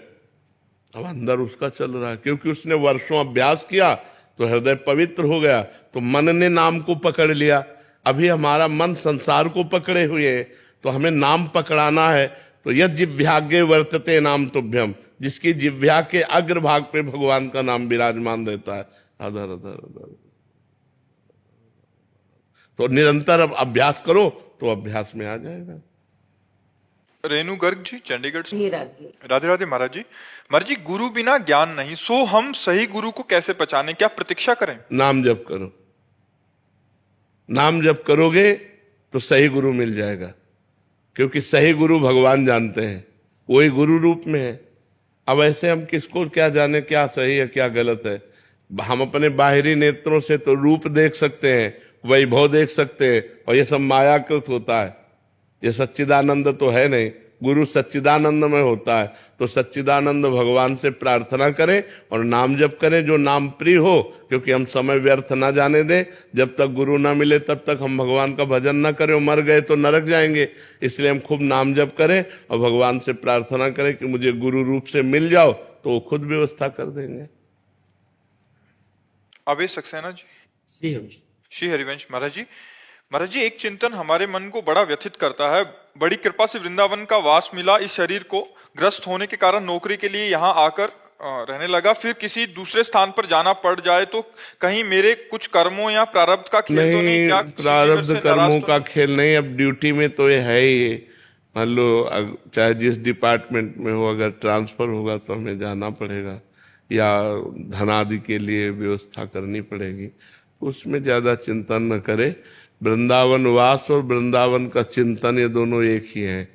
[SPEAKER 3] अब अंदर उसका चल रहा है, क्योंकि उसने वर्षों अभ्यास किया तो हृदय पवित्र हो गया, तो मन ने नाम को पकड़ लिया। अभी हमारा मन संसार को पकड़े हुए है, तो हमें नाम पकड़ाना है। तो यद जिह्वाग्रे वर्तते नाम तुभ्यम, जिसकी जिह्वा के अग्रभाग पे भगवान का नाम विराजमान रहता है, राधा राधा राधा। तो निरंतर अब अभ्यास करो तो अभ्यास में आ जाएगा।
[SPEAKER 1] रेणु गर्ग जी चंडीगढ़ से।
[SPEAKER 4] राधे
[SPEAKER 1] राधे राधे महाराज जी। महाराज जी, गुरु बिना ज्ञान नहीं, सो हम सही गुरु को कैसे पहचाने? क्या प्रतीक्षा करें?
[SPEAKER 3] नाम जप करो। नाम जप करोगे तो सही गुरु मिल जाएगा, क्योंकि सही गुरु भगवान जानते हैं, वही गुरु रूप में है। अब ऐसे हम किसको क्या जाने क्या सही है क्या गलत है? हम अपने बाहरी नेत्रों से तो रूप देख सकते हैं, वैभव देख सकते हैं, और ये सब मायाकृत होता है। ये सच्चिदानंद तो है नहीं। गुरु सच्चिदानंद में होता है। तो सच्चिदानंद भगवान से प्रार्थना करें और नाम जप करें जो नाम प्रिय हो, क्योंकि हम समय व्यर्थ ना जाने दें। जब तक गुरु ना मिले तब तक हम भगवान का भजन ना करें, मर गए तो नरक जाएंगे। इसलिए हम खूब नाम जप करें और भगवान से प्रार्थना करें कि मुझे गुरु रूप से मिल जाओ, तो वो खुद व्यवस्था कर देंगे।
[SPEAKER 1] अवेश सक्सेना जी।
[SPEAKER 2] श्री हरिवंश।
[SPEAKER 1] श्री हरिवंश। महाराज जी, एक चिंतन हमारे मन को बड़ा व्यथित करता है। बड़ी कृपा से वृंदावन का वास मिला। इस शरीर को ग्रस्त होने के कारण नौकरी के लिए यहाँ आकर रहने लगा। फिर किसी दूसरे स्थान पर जाना पड़ जाए तो कहीं मेरे कुछ कर्मों या प्रारब्ध का खेल तो नहीं? क्या
[SPEAKER 3] प्रारब्ध कर्मों का खेल नहीं। अब ड्यूटी में तो ये है ही। मान लो चाहे जिस डिपार्टमेंट में हो, अगर ट्रांसफर होगा तो हमें जाना पड़ेगा, या धनादि के लिए व्यवस्था करनी पड़ेगी। उसमें ज्यादा चिंतन न करे। वृंदावन वास और वृंदावन का चिंतन, ये दोनों एक ही है।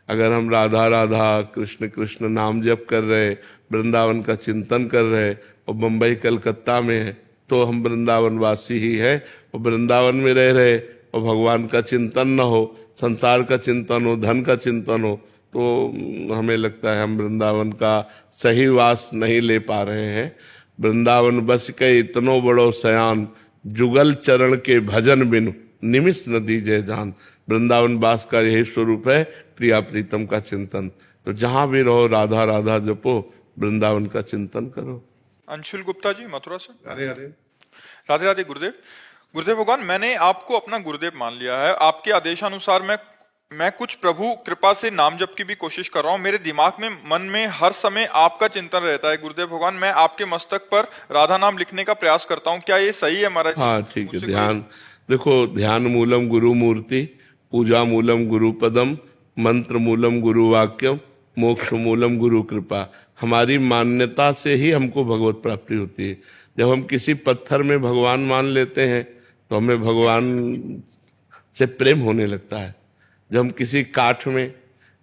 [SPEAKER 3] अगर हम राधा राधा कृष्ण कृष्ण नाम जप कर रहे, वृंदावन का चिंतन कर रहे और बम्बई कलकत्ता में है, तो हम वृंदावन वासी ही है। और वृंदावन में रह रहे और भगवान का चिंतन न हो, संसार का चिंतन हो, धन का चिंतन हो, तो हमें लगता है हम वृंदावन का सही वास नहीं ले पा रहे हैं। वृंदावन बस के इतनो बड़ो सयान, जुगल चरण के भजन बिनु निमिष न दीजे जान। वृंदावन वास का यही स्वरूप है, प्रिया प्रीतम का चिंतन। तो जहां भी रहो राधा राधा जपो, वृंदावन का चिंतन करो।
[SPEAKER 1] अंशुल गुप्ता जी मथुरा से।
[SPEAKER 3] अरे अरे
[SPEAKER 1] राधे राधे गुरुदेव। गुरुदेव भगवान, मैंने आपको अपना गुरुदेव मान लिया है। आपके आदेशानुसार मैं मैं कुछ प्रभु कृपा से नाम जप की भी कोशिश कर रहा हूँ, मेरे दिमाग में मन में हर समय आपका चिंतन रहता है गुरुदेव भगवान, मैं आपके मस्तक पर राधा नाम लिखने का प्रयास करता हूँ, क्या ये सही है महाराज?
[SPEAKER 3] हाँ ठीक है।
[SPEAKER 1] मुझसे
[SPEAKER 3] ध्यान देखो, ध्यान मूलम गुरु मूर्ति, पूजा मूलम गुरु पदम, मंत्र मूलम गुरु वाक्यम, मोक्ष मूलम गुरु कृपा। हमारी मान्यता से ही हमको भगवत प्राप्ति होती है। जब हम किसी पत्थर में भगवान मान लेते हैं तो हमें भगवान से प्रेम होने लगता है। जब हम किसी काठ में,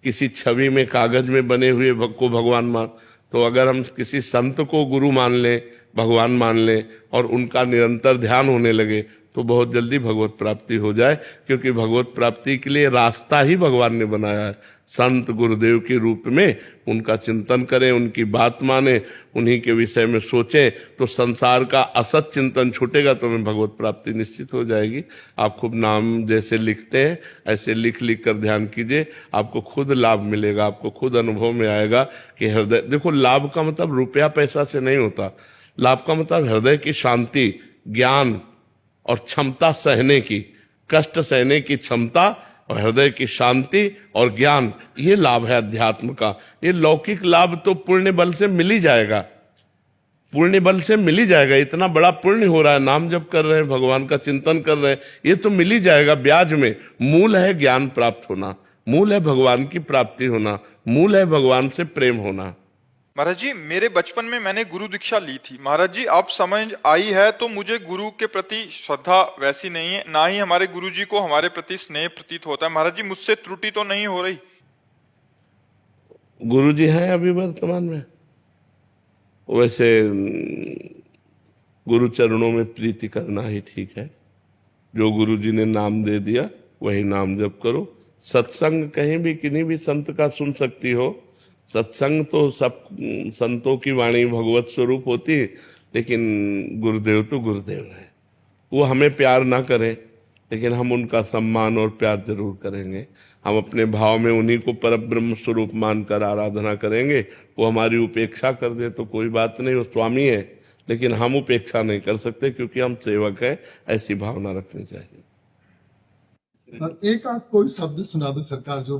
[SPEAKER 3] किसी छवि में, कागज में बने हुए को भगवान मान, तो अगर हम किसी संत को गुरु मान लें, भगवान मान लें और उनका निरंतर ध्यान होने लगे तो बहुत जल्दी भगवत प्राप्ति हो जाए, क्योंकि भगवत प्राप्ति के लिए रास्ता ही भगवान ने बनाया है। संत गुरुदेव के रूप में उनका चिंतन करें, उनकी बात माने, उन्हीं के विषय में सोचें, तो संसार का असत चिंतन छूटेगा तो हमें भगवत प्राप्ति निश्चित हो जाएगी। आप खूब नाम जैसे लिखते हैं ऐसे लिख लिख कर ध्यान कीजिए, आपको खुद लाभ मिलेगा, आपको खुद अनुभव में आएगा कि हृदय, देखो लाभ का मतलब रुपया पैसा से नहीं होता, लाभ का मतलब हृदय की शांति, ज्ञान और क्षमता सहने की, कष्ट सहने की क्षमता और हृदय की शांति और ज्ञान, ये लाभ है अध्यात्म का। ये लौकिक लाभ तो पुण्य बल से मिल ही जाएगा, पुण्य बल से मिल ही जाएगा। इतना बड़ा पुण्य हो रहा है, नाम जप कर रहे हैं, भगवान का चिंतन कर रहे हैं, ये तो मिल ही जाएगा ब्याज में। मूल है ज्ञान प्राप्त होना, मूल है भगवान की प्राप्ति होना, मूल है भगवान से प्रेम होना।
[SPEAKER 1] महाराज जी, मेरे बचपन में मैंने गुरु दीक्षा ली थी महाराज जी, अब समझ आई है तो मुझे गुरु के प्रति श्रद्धा वैसी नहीं है, ना ही हमारे गुरु जी को हमारे प्रति स्नेह प्रतीत होता है। महाराज जी, मुझसे त्रुटि तो नहीं हो रही?
[SPEAKER 3] गुरु जी हैं अभी वर्तमान में, वैसे गुरु चरणों में प्रीति करना ही ठीक है। जो गुरु जी ने नाम दे दिया वही नाम जप करो। सत्संग कहीं भी किन्हीं भी संत का सुन सकती हो, सत्संग तो सब संतों की वाणी भगवत स्वरूप होती है, लेकिन गुरुदेव तो गुरुदेव है। वो हमें प्यार ना करें लेकिन हम उनका सम्मान और प्यार जरूर करेंगे। हम अपने भाव में उन्हीं को परब्रह्म स्वरूप मानकर आराधना करेंगे। वो हमारी उपेक्षा कर दे तो कोई बात नहीं, वो स्वामी है, लेकिन हम उपेक्षा नहीं कर सकते क्योंकि हम सेवक हैं। ऐसी भावना रखनी चाहिए।
[SPEAKER 5] और एक आध कोई शब्द सुना दो सरकार, जो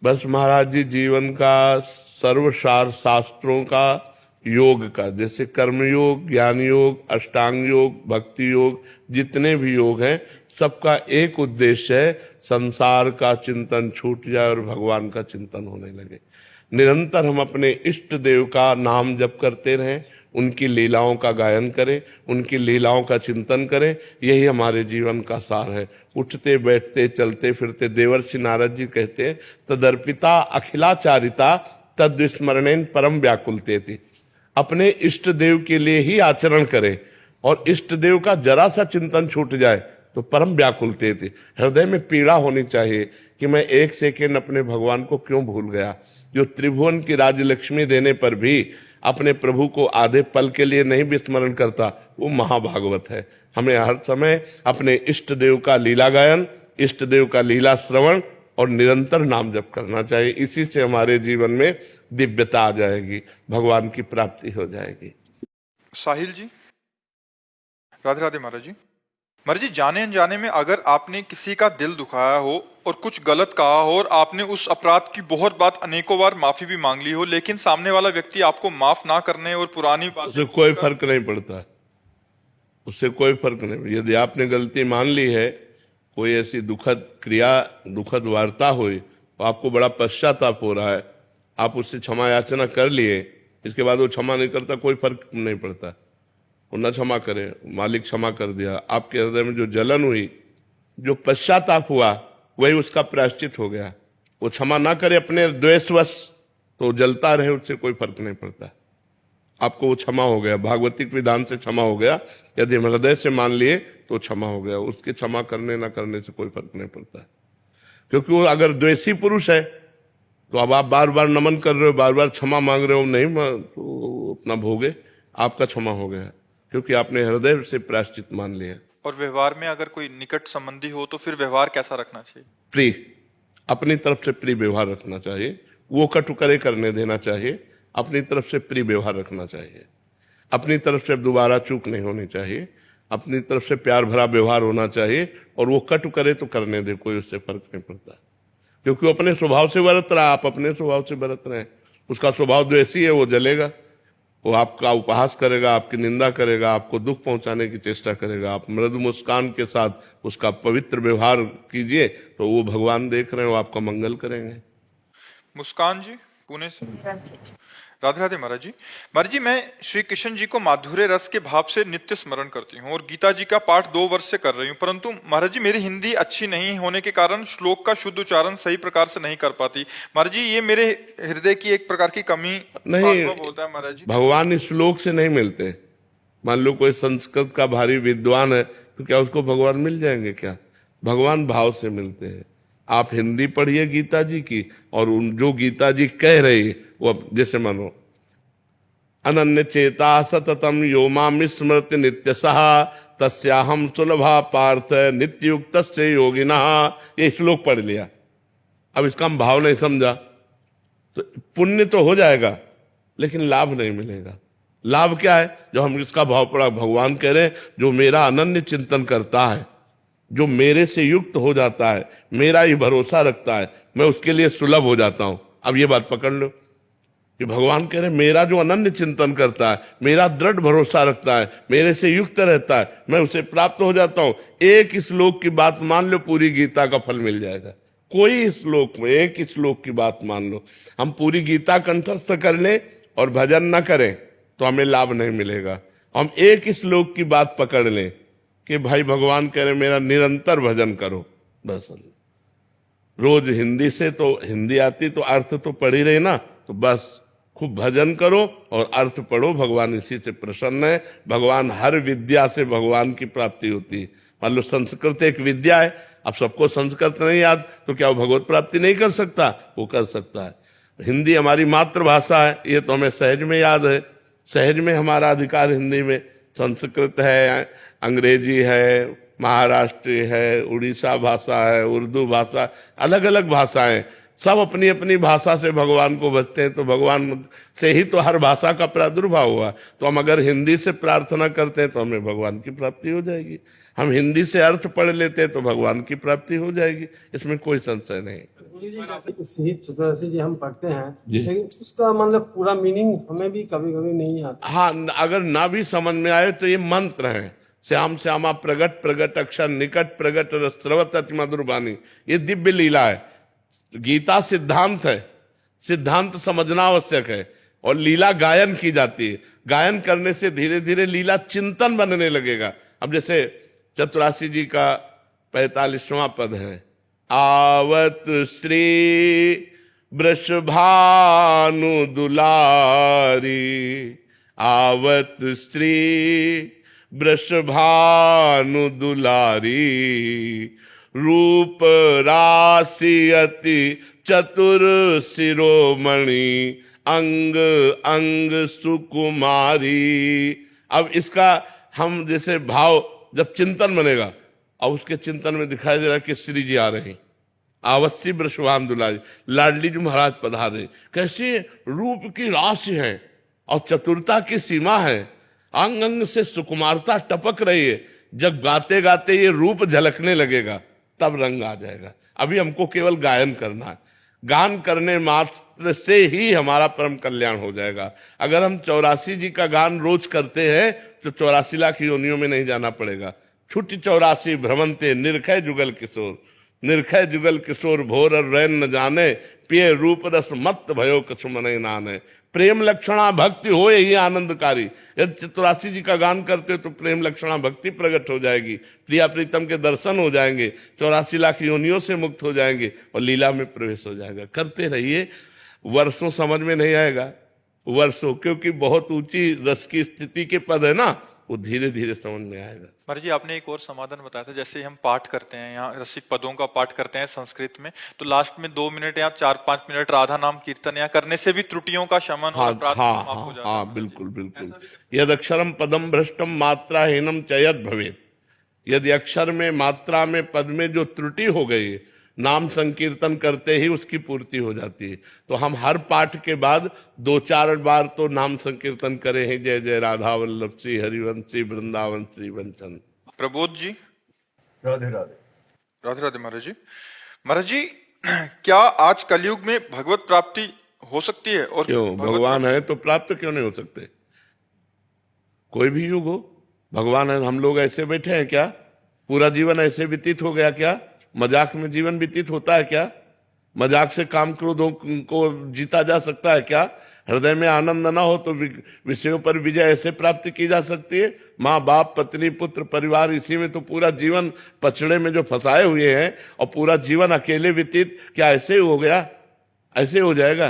[SPEAKER 5] बस
[SPEAKER 3] महाराज जी, जीवन का सर्वसार शास्त्रों का योग का, जैसे कर्म योग, ज्ञान योग, अष्टांग योग, भक्ति योग, जितने भी योग हैं सबका एक उद्देश्य है, संसार का चिंतन छूट जाए और भगवान का चिंतन होने लगे। निरंतर हम अपने इष्ट देव का नाम जप करते रहें, उनकी लीलाओं का गायन करें, उनकी लीलाओं का चिंतन करें, यही हमारे जीवन का सार है। उठते बैठते चलते फिरते, देवर्षि नारद जी कहते हैं, तदर्पिता अखिलाचारिता तद्विस्मरणेन परम व्याकुलते थी। अपने इष्ट देव के लिए ही आचरण करें और इष्ट देव का जरा सा चिंतन छूट जाए तो परम व्याकुलते थे। हृदय में पीड़ा होनी चाहिए कि मैं एक सेकेंड अपने भगवान को क्यों भूल गया। जो त्रिभुवन की राजलक्ष्मी देने पर भी अपने प्रभु को आधे पल के लिए नहीं विस्मरण करता, वो महाभागवत है। हमें हर समय अपने इष्ट देव का लीला गायन, इष्ट देव का लीला श्रवण और निरंतर नाम जप करना चाहिए। इसी से हमारे जीवन में दिव्यता आ जाएगी, भगवान की प्राप्ति हो जाएगी।
[SPEAKER 1] साहिल जी, राधे राधे महाराज जी। महाराज जी, जाने अनजाने में अगर आपने किसी का दिल दुखाया हो और कुछ गलत कहा हो और आपने उस अपराध की बहुत बात अनेकों बार माफी भी मांग ली हो, लेकिन सामने वाला व्यक्ति आपको माफ ना करने और पुरानी बात,
[SPEAKER 3] उससे कोई फर्क नहीं पड़ता, उससे कोई फर्क नहीं। यदि आपने गलती मान ली है, कोई ऐसी दुखद क्रिया, दुखद वार्ता हुई तो आपको बड़ा पश्चाताप हो रहा है, आप उससे क्षमा याचना कर लिए, इसके बाद वो क्षमा नहीं करता, कोई फर्क नहीं पड़ता। वो न क्षमा करे, मालिक क्षमा कर दिया। आपके हृदय में जो जलन हुई, जो पश्चाताप हुआ, वही उसका प्रायश्चित हो गया। वो क्षमा ना करे अपने द्वेषवश तो जलता रहे, उससे कोई फर्क नहीं पड़ता। आपको वो क्षमा हो गया, भागवतिक विधान से क्षमा हो गया। यदि हम हृदय से मान लिए तो क्षमा हो गया, उसके क्षमा करने ना करने से कोई फर्क नहीं पड़ता। क्योंकि वो अगर द्वेषी पुरुष है तो अब आप बार बार नमन कर रहे हो, बार बार क्षमा मांग रहे हो, नहीं तो अपना भोगे, आपका क्षमा हो गया क्योंकि आपने हृदय से प्रायश्चित मान लिया।
[SPEAKER 1] और व्यवहार में अगर कोई निकट संबंधी हो तो फिर व्यवहार कैसा रखना चाहिए?
[SPEAKER 3] प्रिय, अपनी तरफ से प्रिय व्यवहार रखना चाहिए। वो कटुकरे करने देना चाहिए, अपनी तरफ से प्रिय व्यवहार रखना चाहिए। अपनी तरफ से दोबारा चूक नहीं होनी चाहिए, अपनी तरफ से प्यार भरा व्यवहार होना चाहिए। और वो कटु करे तो करने दे, कोई उससे फर्क नहीं पड़ता। क्योंकि वो अपने स्वभाव से बरत रहा, आप अपने स्वभाव से बरत रहे हैं। उसका स्वभाव द्वेषी है, वो जलेगा, वो आपका उपहास करेगा, आपकी निंदा करेगा, आपको दुख पहुंचाने की चेष्टा करेगा। आप मृदु मुस्कान के साथ उसका पवित्र व्यवहार कीजिए तो वो भगवान देख रहे हैं, वो आपका मंगल करेंगे।
[SPEAKER 1] मुस्कान जी पुणे से। राधे राधे महाराज जी। महाराज जी, मैं श्री कृष्ण जी को माधुर्य रस के भाव से नित्य स्मरण करती हूँ और गीता जी का पाठ 2 वर्ष से कर रही हूँ, परंतु महाराज जी मेरी हिंदी अच्छी नहीं होने के कारण श्लोक का शुद्ध उच्चारण सही प्रकार से नहीं कर पाती। महाराज जी ये मेरे हृदय की एक प्रकार की कमी
[SPEAKER 3] नहीं
[SPEAKER 1] होता है महाराज जी।
[SPEAKER 3] भगवान इस श्लोक से नहीं मिलते। मान लो कोई संस्कृत का भारी विद्वान है तो क्या उसको भगवान मिल जाएंगे? क्या भगवान भाव से मिलते हैं। आप हिंदी पढ़िए गीता जी की, और उन जो गीता जी कह रही वो जैसे मानो अनन्य चेता सततम यो माम स्मृति नित्यसः तस्याहम सुलभा पार्थ नित्युक्त से योगिना। ये श्लोक पढ़ लिया, अब इसका हम भाव नहीं समझा तो पुण्य तो हो जाएगा लेकिन लाभ नहीं मिलेगा। लाभ क्या है? जो हम इसका भाव पढ़ा, भगवान कह रहे हैं जो मेरा अनन्य चिंतन करता है, जो मेरे से युक्त हो जाता है, मेरा ही भरोसा रखता है, मैं उसके लिए सुलभ हो जाता हूं। अब ये बात पकड़ लो कि भगवान कह रहे हैं मेरा जो अनन्य चिंतन करता है, मेरा दृढ़ भरोसा रखता है, मेरे से युक्त रहता है, मैं उसे प्राप्त हो जाता हूं। एक श्लोक की बात मान लो, पूरी गीता का फल मिल जाएगा। कोई श्लोक में एक श्लोक की बात मान लो, हम पूरी गीता कंठस्थ कर लें और भजन न करें तो हमें लाभ नहीं मिलेगा। हम एक श्लोक की बात पकड़ लें कि भाई भगवान कह रहे मेरा निरंतर भजन करो, बस रोज हिंदी से तो हिंदी आती तो अर्थ तो पढ़ ही रहे ना, तो बस खूब भजन करो और अर्थ पढ़ो। भगवान इसी से प्रसन्न है। भगवान हर विद्या से भगवान की प्राप्ति होती है। मान लो संस्कृत एक विद्या है, अब सबको संस्कृत नहीं याद तो क्या वो भगवत प्राप्ति नहीं कर सकता? वो कर सकता है। हिंदी हमारी मातृभाषा है, ये तो हमें सहज में याद है, सहज में हमारा अधिकार हिंदी में। संस्कृत है, अंग्रेजी है, महाराष्ट्री है, उड़ीसा भाषा है, उर्दू भाषा, अलग अलग भाषाएं, सब अपनी अपनी भाषा से भगवान को भजते हैं। तो भगवान से ही तो हर भाषा का प्रादुर्भाव हुआ। तो हम अगर हिंदी से प्रार्थना करते हैं तो हमें भगवान की प्राप्ति हो जाएगी। हम हिंदी से अर्थ पढ़ लेते हैं तो भगवान की प्राप्ति हो जाएगी, इसमें कोई संशय नहीं।
[SPEAKER 6] शहीद चतुर्दशी जी हम पढ़ते हैं लेकिन उसका मतलब पूरा मीनिंग हमें भी कभी कभी नहीं आता।
[SPEAKER 3] हाँ, अगर ना भी समझ में आए तो ये मंत्र है, श्याम श्यामा प्रगट प्रगट अक्षर निकट प्रगट रसवत अति मधुर वाणी, ये दिव्य लीला है। गीता सिद्धांत है, सिद्धांत समझना आवश्यक है, और लीला गायन की जाती है। गायन करने से धीरे धीरे लीला चिंतन बनने लगेगा। अब जैसे चतुरासी जी का 45वां पद है, आवत श्री वृषभानु दुलारी, आवत श्री वृषभानु दुलारी, रूप राशि अति चतुर शिरोमणि, अंग अंग सुकुमारी। अब इसका हम जैसे भाव जब चिंतन बनेगा, और उसके चिंतन में दिखाई दे रहा है कि श्री जी आ रहे हैं, आवश्य वृषभानु दुलारी, लाडली जी महाराज पधारे। कैसी रूप की राशि है और चतुरता की सीमा है, अंग अंग से सुकुमारता टपक रही है। जब गाते गाते ये रूप झलकने लगेगा तब रंग आ जाएगा। अभी हमको केवल गायन करना है, गान करने मात्र से ही हमारा परम कल्याण हो जाएगा। अगर हम 84 जी का गान रोज करते हैं तो 84 लाख योनियों में नहीं जाना पड़ेगा। छुट्टी 84 भ्रमंते निर्खय जुगल किशोर, निर्खय जुगल किशोर भोर रैन न जाने, पिए रूप रस मत भयो कछु मन नाने। प्रेम लक्षणा भक्ति हो यही आनंदकारी। यदि 84 जी का गान करते तो प्रेम लक्षणा भक्ति प्रकट हो जाएगी, प्रिया प्रीतम के दर्शन हो जाएंगे, 84 लाख योनियों से मुक्त हो जाएंगे और लीला में प्रवेश हो जाएगा। करते रहिए, वर्षों समझ में नहीं आएगा, वर्षों, क्योंकि बहुत ऊंची रस की स्थिति के पद है ना, वो धीरे धीरे समझ में आएगा।
[SPEAKER 1] महाराज जी आपने एक और समाधान बताया था, जैसे हम पाठ करते हैं, यहाँ रसिक पदों का पाठ करते हैं संस्कृत में, तो लास्ट में 2 मिनट या 4-5 मिनट राधा नाम कीर्तन या करने से भी त्रुटियों का शमन और प्रार्थना माफ हो जाता है।
[SPEAKER 3] हाँ, बिल्कुल बिल्कुल। यद अक्षरम पदम भ्रष्टम मात्राहीनम च यद भवेत, यदि अक्षर में मात्रा में पद में जो त्रुटि हो गई, नाम संकीर्तन करते ही उसकी पूर्ति हो जाती है। तो हम हर पाठ के बाद 2-4 बार तो नाम संकीर्तन करें हैं, जय जय राधा वल्लभ श्री हरिवंशी वृंदावन श्री वंचन।
[SPEAKER 1] प्रबोध जी।
[SPEAKER 7] राधे राधे।
[SPEAKER 1] राधे राधे महाराज जी। महाराज जी क्या आज कलयुग में भगवत प्राप्ति हो सकती है? और
[SPEAKER 3] क्यों? भगवान है तो प्राप्त क्यों नहीं हो सकते? कोई भी युग हो, भगवान है। हम लोग ऐसे बैठे हैं क्या? पूरा जीवन ऐसे व्यतीत हो गया क्या? मजाक में जीवन व्यतीत होता है क्या? मजाक से काम क्रोधों को जीता जा सकता है क्या? हृदय में आनंद ना हो तो विषयों पर विजय ऐसे प्राप्त की जा सकती है? माँ बाप पत्नी पुत्र परिवार, इसी में तो पूरा जीवन पछड़े में जो फंसाए हुए हैं, और पूरा जीवन अकेले व्यतीत, क्या ऐसे हो गया? ऐसे हो जाएगा?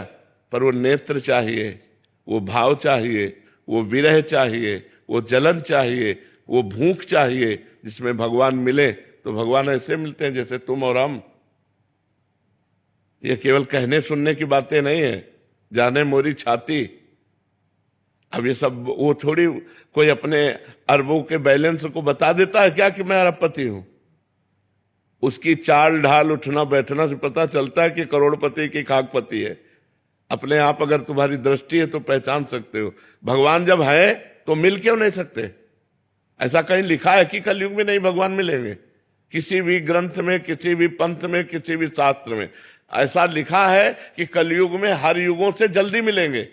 [SPEAKER 3] पर वो नेत्र चाहिए, वो भाव चाहिए, वो विरह चाहिए, वो जलन चाहिए, वो भूख चाहिए, जिसमें भगवान मिले। तो भगवान ऐसे मिलते हैं जैसे तुम और हम। ये केवल कहने सुनने की बातें नहीं है, जाने मोरी छाती। अब ये सब वो थोड़ी कोई अपने अरबों के बैलेंस को बता देता है क्या कि मैं अरबपति हूं? उसकी चाल ढाल उठना बैठना से पता चलता है कि करोड़पति की खाकपति है। अपने आप अगर तुम्हारी दृष्टि है तो पहचान सकते हो। भगवान जब है तो मिल क्यों नहीं सकते? ऐसा कहीं लिखा है कि कलयुग में नहीं भगवान मिलेंगे? किसी भी ग्रंथ में, किसी भी पंथ में, किसी भी शास्त्र में ऐसा लिखा है कि कलयुग में हर युगों से जल्दी मिलेंगे।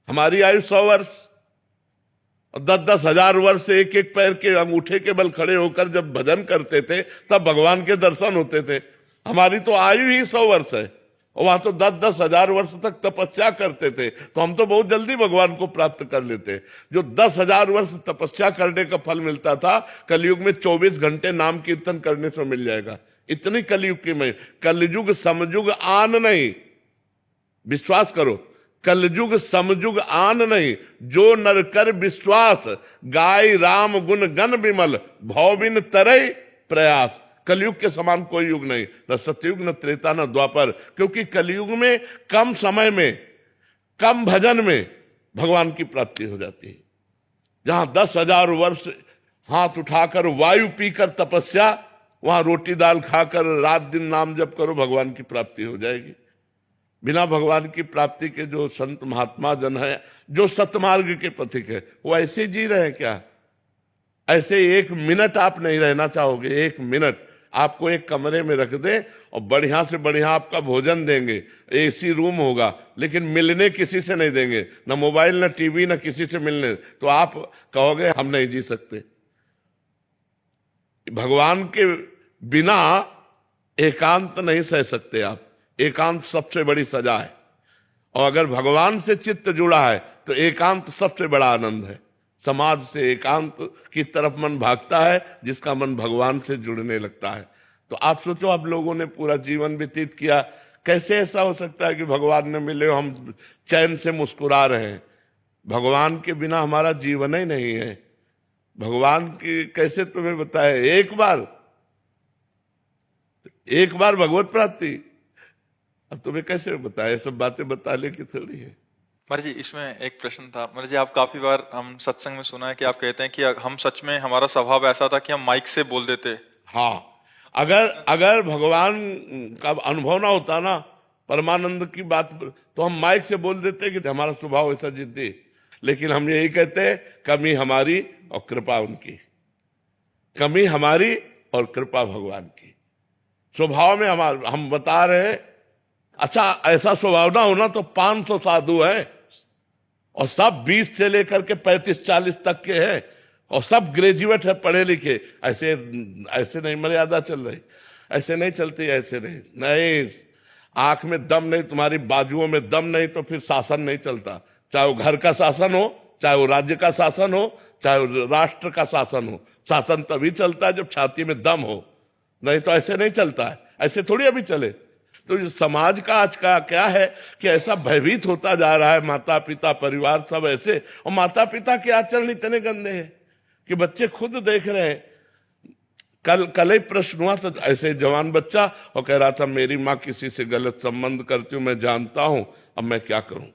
[SPEAKER 3] हमारी आयु 100 वर्ष और 10-10 हजार वर्ष से एक एक पैर के अंगूठे के बल खड़े होकर जब भजन करते थे तब भगवान के दर्शन होते थे। हमारी तो आयु ही 100 वर्ष है, और वहां तो 10-10 हजार वर्ष तक तपस्या करते थे, तो हम तो बहुत जल्दी भगवान को प्राप्त कर लेते। जो 10,000 वर्ष तपस्या करने का फल मिलता था, कलयुग में 24 घंटे नाम कीर्तन करने से मिल जाएगा। इतनी कलयुग की में, कलयुग समयुग आन नहीं, विश्वास करो, कलयुग समयुग आन नहीं, जो नर कर विश्वास, गाय राम गुण गण विमल, भव बिन तरई प्रयास। कलयुग के समान कोई युग नहीं, न सतयुग, न त्रेता, न द्वापर। क्योंकि कलयुग में कम समय में, कम भजन में भगवान की प्राप्ति हो जाती है। जहां 10,000 वर्ष हाथ उठाकर वायु पीकर तपस्या, वहां रोटी दाल खाकर रात दिन नाम जप करो, भगवान की प्राप्ति हो जाएगी। बिना भगवान की प्राप्ति के जो संत महात्मा जन है, जो सतमार्ग के पथिक है, वो ऐसे जी रहे हैं क्या? ऐसे 1 मिनट आप नहीं रहना चाहोगे? 1 मिनट आपको एक कमरे में रख दे और बढ़िया से बढ़िया आपका भोजन देंगे, एसी रूम होगा, लेकिन मिलने किसी से नहीं देंगे, न मोबाइल, न टीवी, न किसी से मिलने, तो आप कहोगे हम नहीं जी सकते। भगवान के बिना एकांत नहीं सह सकते आप। एकांत सबसे बड़ी सजा है, और अगर भगवान से चित्त जुड़ा है तो एकांत सबसे बड़ा आनंद है। समाज से एकांत की तरफ मन भागता है जिसका मन भगवान से जुड़ने लगता है। तो आप सोचो, आप लोगों ने पूरा जीवन व्यतीत किया, कैसे ऐसा हो सकता है कि भगवान ने मिले हम चैन से मुस्कुरा रहे हैं? भगवान के बिना हमारा जीवन ही नहीं है। भगवान की कैसे तुम्हें बताए? एक बार भगवत प्राप्ति, अब तुम्हें कैसे बताए? सब बातें बताने की थोड़ी है।
[SPEAKER 1] महाराज जी, इसमें एक प्रश्न था। महाराज जी, आप काफी बार हम सत्संग में सुना है कि आप कहते हैं कि हम सच में, हमारा स्वभाव ऐसा था कि हम माइक से बोल देते।
[SPEAKER 3] हाँ, अगर भगवान का अनुभव ना होता ना, परमानंद की बात, तो हम माइक से बोल देते कि हमारा स्वभाव ऐसा जिद्दी। लेकिन हम यही कहते, कमी हमारी और कृपा उनकी। कमी हमारी और कृपा भगवान की। स्वभाव में हम बता रहे हैं। अच्छा, ऐसा स्वभाव ना होना तो 500 साधु हैं, और सब 20 से लेकर के 35-40 तक के हैं, और सब ग्रेजुएट है, पढ़े लिखे। ऐसे नहीं मर्यादा चल रही, ऐसे नहीं चलती, ऐसे नहीं। आंख में दम नहीं, तुम्हारी बाजुओं में दम नहीं, तो फिर शासन नहीं चलता। चाहे वो घर का शासन हो, चाहे वो राज्य का शासन हो, चाहे वो राष्ट्र का शासन हो। शासन तभी चलता है जब छाती में दम हो, नहीं तो ऐसे नहीं चलता है। ऐसे थोड़ी अभी चले। तो समाज का आज का क्या है कि ऐसा भयभीत होता जा रहा है, माता पिता परिवार सब ऐसे, और माता पिता के आचरण इतने गंदे हैं कि बच्चे खुद देख रहे हैं। कल ही प्रश्न हुआ तो ऐसे जवान बच्चा, और कह रहा था मेरी माँ किसी से गलत संबंध करती हूँ, मैं जानता हूं, अब मैं क्या करूं।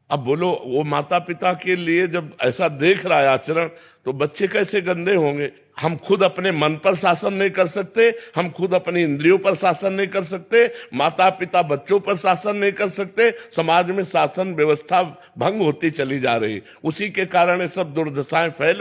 [SPEAKER 3] अब बोलो, वो माता पिता के लिए जब ऐसा देख रहा है आचरण, तो बच्चे कैसे गंदे होंगे। हम खुद अपने मन पर शासन नहीं कर सकते, हम खुद अपनी इंद्रियों पर शासन नहीं कर सकते, माता पिता बच्चों पर शासन नहीं कर सकते। समाज में शासन व्यवस्था भंग होती चली जा रही, उसी के कारण ये सब दुर्दशाएं फैल